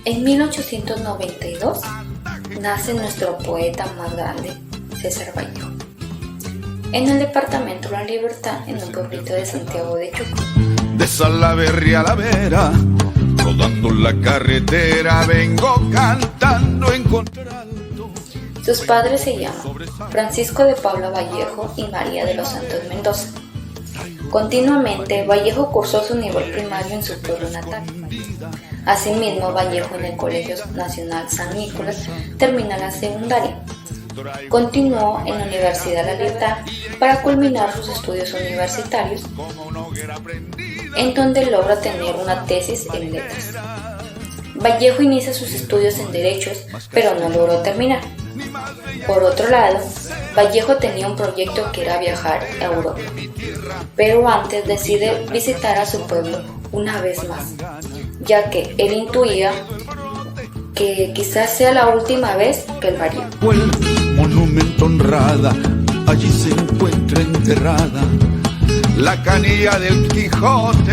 En 1892 nace nuestro poeta más grande, César Vallejo, en el departamento La Libertad, en un pueblito de Santiago de Chuco. De Salaverry a la Vera, rodando la carretera, vengo cantando en contralto. Sus padres se llaman Francisco de Paula Vallejo y María de los Santos Mendoza. Continuamente, Vallejo cursó su nivel primario en su pueblo natal. Asimismo, Vallejo en el Colegio Nacional San Nicolás termina la secundaria. Continuó en la Universidad La Libertad para culminar sus estudios universitarios, en donde logra tener una tesis en letras. Vallejo inicia sus estudios en derechos, pero no logró terminar. Por otro lado, Vallejo tenía un proyecto que era viajar a Europa, pero antes decide visitar a su pueblo una vez más, ya que él intuía que quizás sea la última vez que él varía. El monumento honrada, allí se encuentra enterrada la canilla del Quijote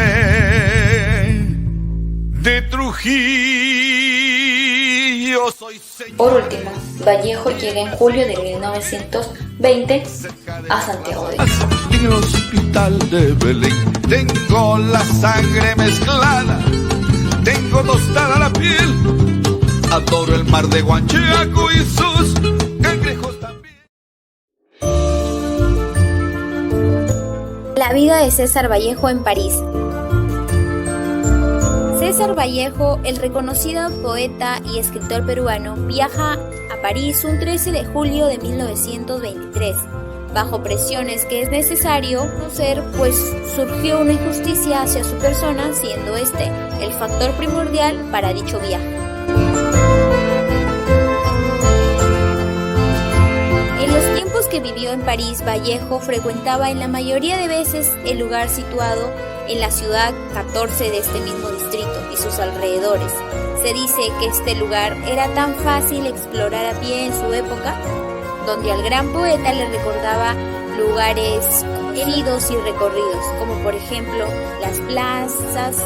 de Trujillo. Por último, Vallejo llega en julio de 1920 a Santiago de Chile. En el hospital de Belén tengo la sangre mezclada, tengo tostada la piel, adoro el mar de Huanchaco y sus cangrejos también. La vida de César Vallejo en París. César Vallejo, el reconocido poeta y escritor peruano, viaja a París un 13 de julio de 1923, bajo presiones que es necesario conocer, pues surgió una injusticia hacia su persona, siendo este el factor primordial para dicho viaje. En los tiempos que vivió en París, Vallejo frecuentaba en la mayoría de veces el lugar situado en la ciudad 14 de este mismo distrito y sus alrededores. Se dice que este lugar era tan fácil explorar a pie en su época, donde al gran poeta le recordaba lugares heridos y recorridos, como por ejemplo las plazas,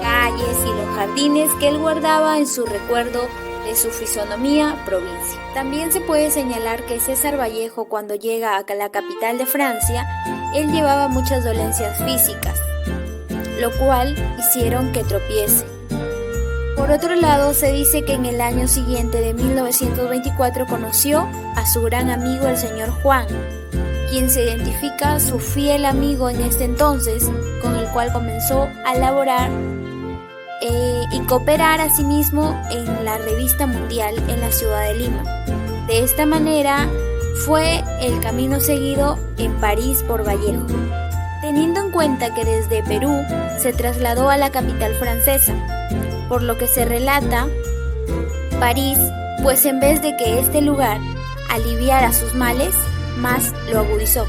calles y los jardines que él guardaba en su recuerdo de su fisonomía provincia. También se puede señalar que César Vallejo, cuando llega a la capital de Francia, él llevaba muchas dolencias físicas, lo cual hicieron que tropiece. Por otro lado, se dice que en el año siguiente de 1924 conoció a su gran amigo el señor Juan, quien se identifica su fiel amigo en este entonces, con el cual comenzó a laborar y cooperar asimismo en la revista mundial en la ciudad de Lima. De esta manera fue el camino seguido en París por Vallejo, teniendo en cuenta que desde Perú se trasladó a la capital francesa, por lo que se relata París, pues en vez de que este lugar aliviara sus males, más lo agudizó.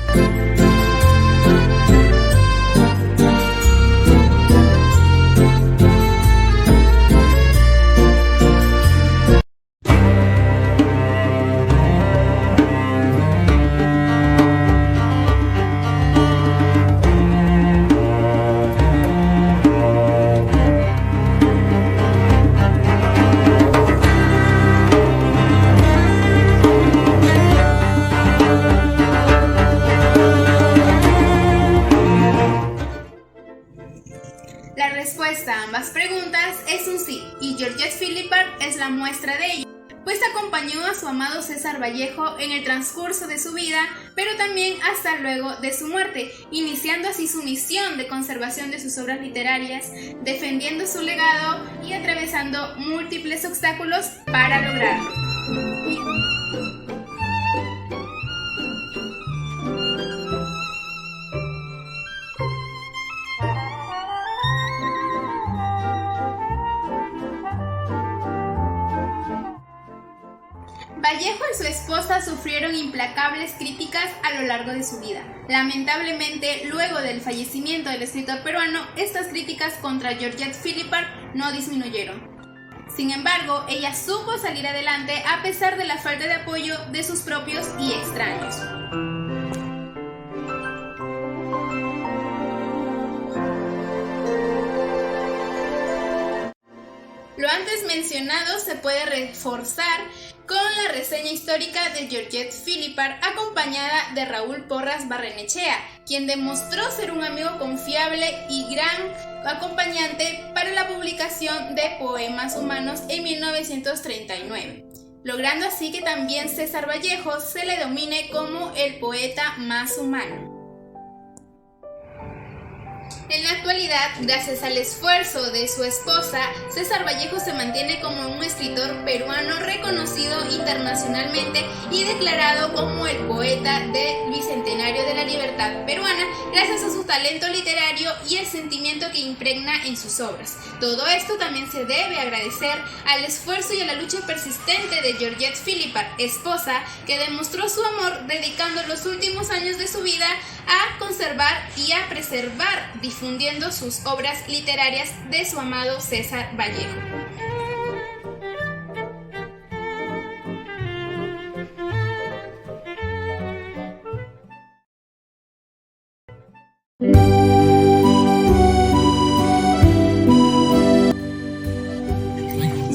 respuesta a ambas preguntas es un sí, y Georgette Philippart es la muestra de ello, pues acompañó a su amado César Vallejo en el transcurso de su vida, pero también hasta luego de su muerte, iniciando así su misión de conservación de sus obras literarias, defendiendo su legado y atravesando múltiples obstáculos para lograrlo. Vallejo y su esposa sufrieron implacables críticas a lo largo de su vida. Lamentablemente, luego del fallecimiento del escritor peruano, estas críticas contra Georgette Philippart no disminuyeron. Sin embargo, ella supo salir adelante a pesar de la falta de apoyo de sus propios y extraños. Lo antes mencionado se puede reforzar con la reseña histórica de Georgette Philippart, acompañada de Raúl Porras Barrenechea, quien demostró ser un amigo confiable y gran acompañante para la publicación de Poemas Humanos en 1939, logrando así que también César Vallejo se le domine como el poeta más humano. En la actualidad, gracias al esfuerzo de su esposa, César Vallejo se mantiene como un escritor peruano reconocido internacionalmente y declarado como el poeta del Bicentenario de la Libertad peruana, gracias a su talento literario y el sentimiento que impregna en sus obras. Todo esto también se debe agradecer al esfuerzo y a la lucha persistente de Georgette Philippart, esposa, que demostró su amor dedicando los últimos años de su vida a conservar y a preservar, difundiendo sus obras literarias de su amado César Vallejo.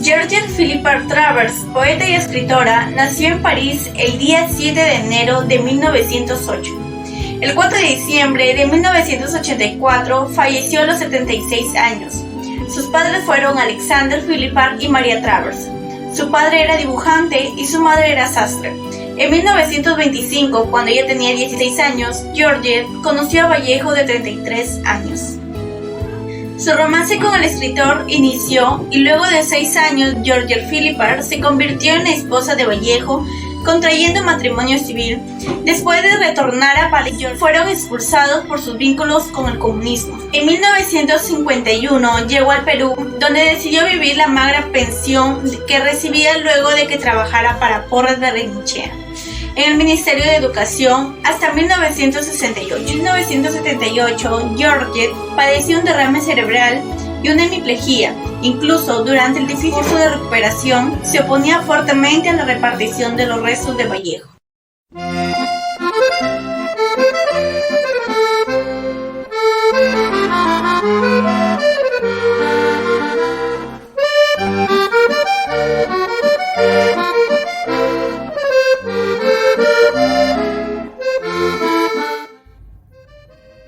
Georgette Philippart Travers, poeta y escritora, nació en París el día 7 de enero de 1908. El 4 de diciembre de 1984 falleció a los 76 años. Sus padres fueron Alexander Philippart y María Travers. Su padre era dibujante y su madre era sastre. En 1925, cuando ella tenía 16 años, Georgette conoció a Vallejo de 33 años. Su romance con el escritor inició y luego de 6 años Georgette Philippart se convirtió en la esposa de Vallejo, contrayendo matrimonio civil. Después de retornar a París, fueron expulsados por sus vínculos con el comunismo. En 1951 llegó al Perú, donde decidió vivir la magra pensión que recibía luego de que trabajara para Porras Barrenechea en el Ministerio de Educación hasta 1968. En 1978, Georgette padeció un derrame cerebral y una hemiplegia. Incluso durante el difícil proceso de recuperación, se oponía fuertemente a la repartición de los restos de Vallejo.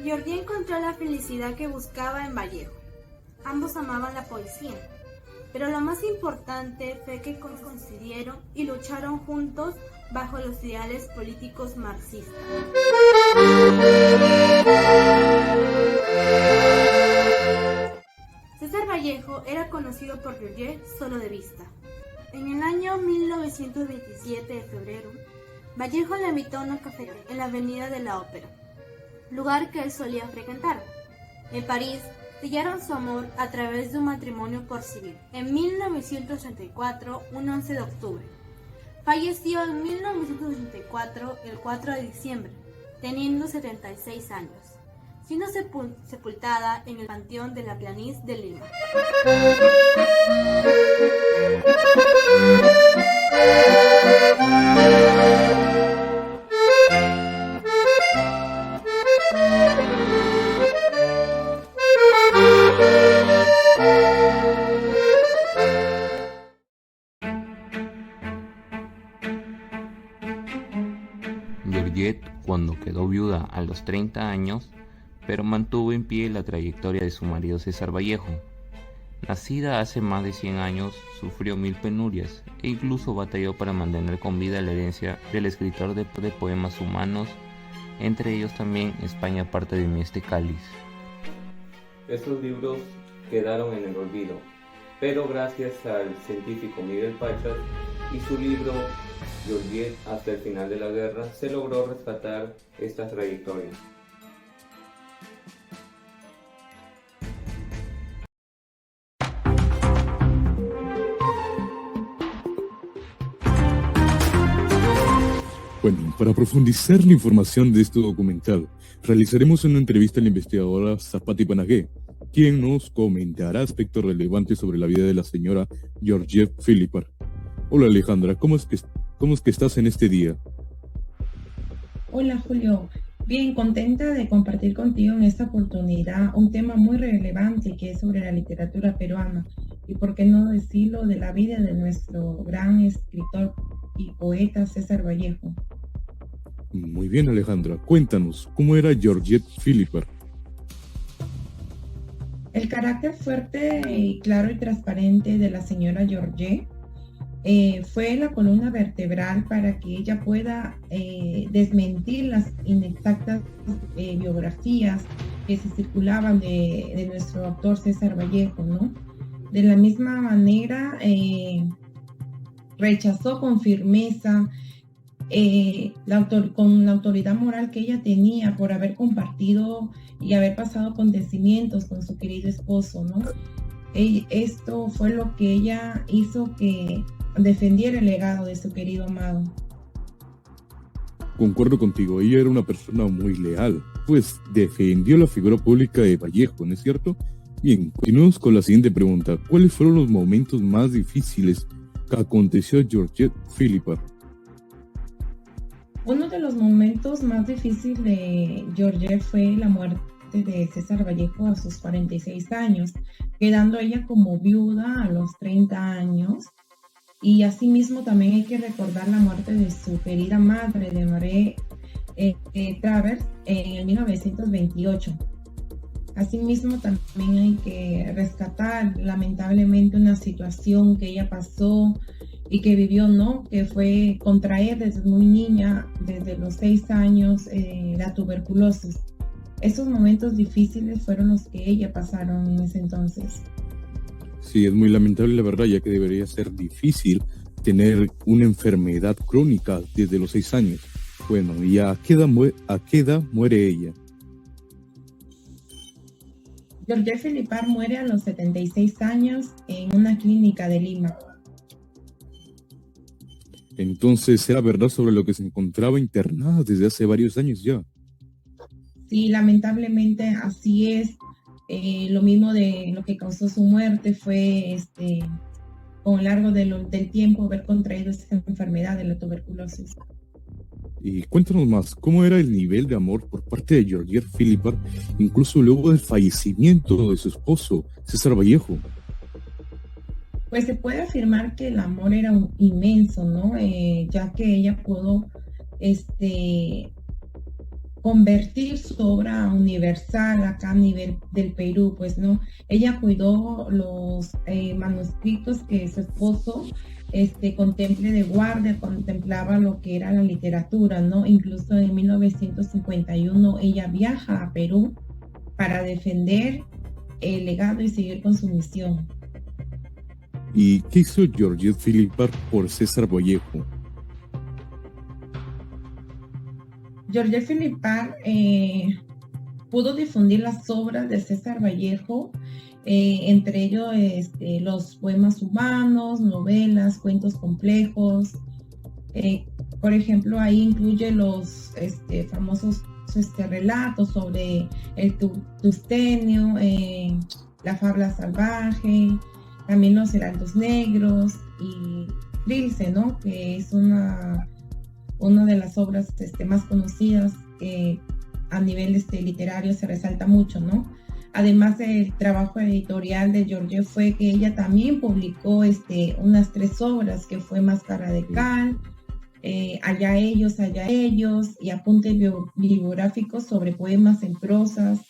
Georgette encontró la felicidad que buscaba en Vallejo. Ambos amaban la poesía, pero lo más importante fue que coincidieron y lucharon juntos bajo los ideales políticos marxistas. César Vallejo era conocido por Georgette solo de vista. En el año 1927 de febrero, Vallejo le invitó a una cafetería en la Avenida de la Ópera, lugar que él solía frecuentar. En París, sellaron su amor a través de un matrimonio por civil. En 1934, un 11 de octubre. Falleció en 1984, el 4 de diciembre, teniendo 76 años, siendo sepultada en el Panteón de la Planicie de Lima. Georgette, cuando quedó viuda a los 30 años, pero mantuvo en pie la trayectoria de su marido César Vallejo, Nacida hace más de 100 años, sufrió 1000 penurias e incluso batalló para mantener con vida la herencia del escritor de poemas humanos, entre ellos también España parte de mí este cáliz. Estos libros quedaron en el olvido, pero gracias al científico Miguel Pachas y su libro Georgette hasta el final de la guerra, se logró rescatar estas trayectorias. Bueno, para profundizar la información de este documental, realizaremos una entrevista a la investigadora Zapati Panagué, quien nos comentará aspectos relevantes sobre la vida de la señora Georgette Philippard. Hola Alejandra, ¿cómo es que estás en este día? Hola Julio, bien contenta de compartir contigo en esta oportunidad un tema muy relevante que es sobre la literatura peruana y por qué no decirlo de la vida de nuestro gran escritor y poeta César Vallejo. Muy bien Alejandra, cuéntanos, ¿cómo era Georgette Philippard? El carácter fuerte y claro y transparente de la señora Georgette fue la columna vertebral para que ella pueda desmentir las inexactas biografías que se circulaban de nuestro autor César Vallejo, ¿no? De la misma manera, rechazó con firmeza con la autoridad moral que ella tenía por haber compartido y haber pasado acontecimientos con su querido esposo, ¿no? Esto fue lo que ella hizo que defendiera el legado de su querido amado. Concuerdo contigo, ella era una persona muy leal, pues defendió la figura pública de Vallejo, ¿no es cierto? Bien, continuamos con la siguiente pregunta. ¿Cuáles fueron los momentos más difíciles que aconteció a Georgette Philippard? Uno de los momentos más difíciles de Georgette fue la muerte de César Vallejo a sus 46 años, quedando ella como viuda a los 30 años. Y asimismo también hay que recordar la muerte de su querida madre, de Marie Travers, en el 1928. Asimismo también hay que rescatar lamentablemente una situación que ella pasó y que vivió, ¿no? Que fue contraer desde muy niña, desde los 6 años, la tuberculosis. Esos momentos difíciles fueron los que ella pasaron en ese entonces. Sí, es muy lamentable la verdad, ya que debería ser difícil tener una enfermedad crónica desde los 6 años. Bueno, ¿y a qué edad muere ella? Georgette Philippard muere a los 76 años en una clínica de Lima. Entonces, ¿era verdad sobre lo que se encontraba internada desde hace varios años ya? Sí, lamentablemente así es. Lo mismo de lo que causó su muerte fue con largo del tiempo haber contraído esta enfermedad de la tuberculosis. Y cuéntanos más, ¿cómo era el nivel de amor por parte de Georgette Philippard, incluso luego del fallecimiento de su esposo, César Vallejo? Pues se puede afirmar que el amor era inmenso, ¿no? Ya que ella pudo convertir su obra universal acá a nivel del Perú, pues, ¿no? Ella cuidó los manuscritos que su esposo contemple de guardia, contemplaba lo que era la literatura, ¿no? Incluso en 1951 ella viaja a Perú para defender el legado y seguir con su misión. ¿Y qué hizo Georgette Philippard por César Vallejo? Georgette Philippard pudo difundir las obras de César Vallejo, entre ellos los poemas humanos, novelas, cuentos complejos. Por ejemplo, ahí incluye los famosos relatos sobre el Tustenio, la fabla salvaje, también los heraldos negros y Trilce, ¿no? Que es una de las obras más conocidas que a nivel literario se resalta mucho, ¿no? Además del trabajo editorial de Georgette fue que ella también publicó unas 3 obras que fue Máscara de Cal, Allá ellos y apuntes bibliográficos sobre poemas en prosas.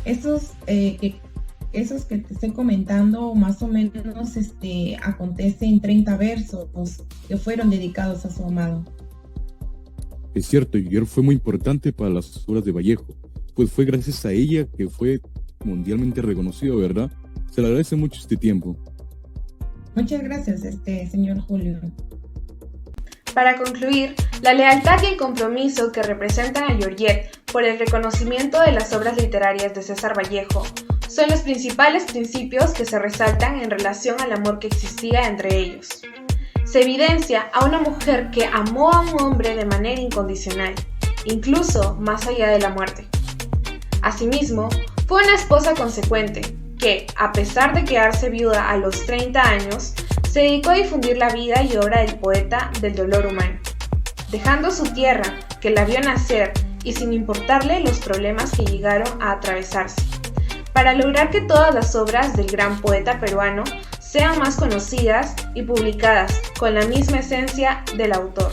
Estos que esos que te estoy comentando más o menos acontece en 30 versos que fueron dedicados a su amado. Es cierto, George fue muy importante para las obras de Vallejo, pues fue gracias a ella que fue mundialmente reconocido, ¿verdad? Se le agradece mucho este tiempo. Muchas gracias, señor Julio. Para concluir, la lealtad y el compromiso que representan a Georgette por el reconocimiento de las obras literarias de César Vallejo son los principales principios que se resaltan en relación al amor que existía entre ellos. Se evidencia a una mujer que amó a un hombre de manera incondicional, incluso más allá de la muerte. Asimismo, fue una esposa consecuente que, a pesar de quedarse viuda a los 30 años, se dedicó a difundir la vida y obra del poeta del dolor humano, dejando su tierra, que la vio nacer, y sin importarle los problemas que llegaron a atravesarse, para lograr que todas las obras del gran poeta peruano sean más conocidas y publicadas con la misma esencia del autor.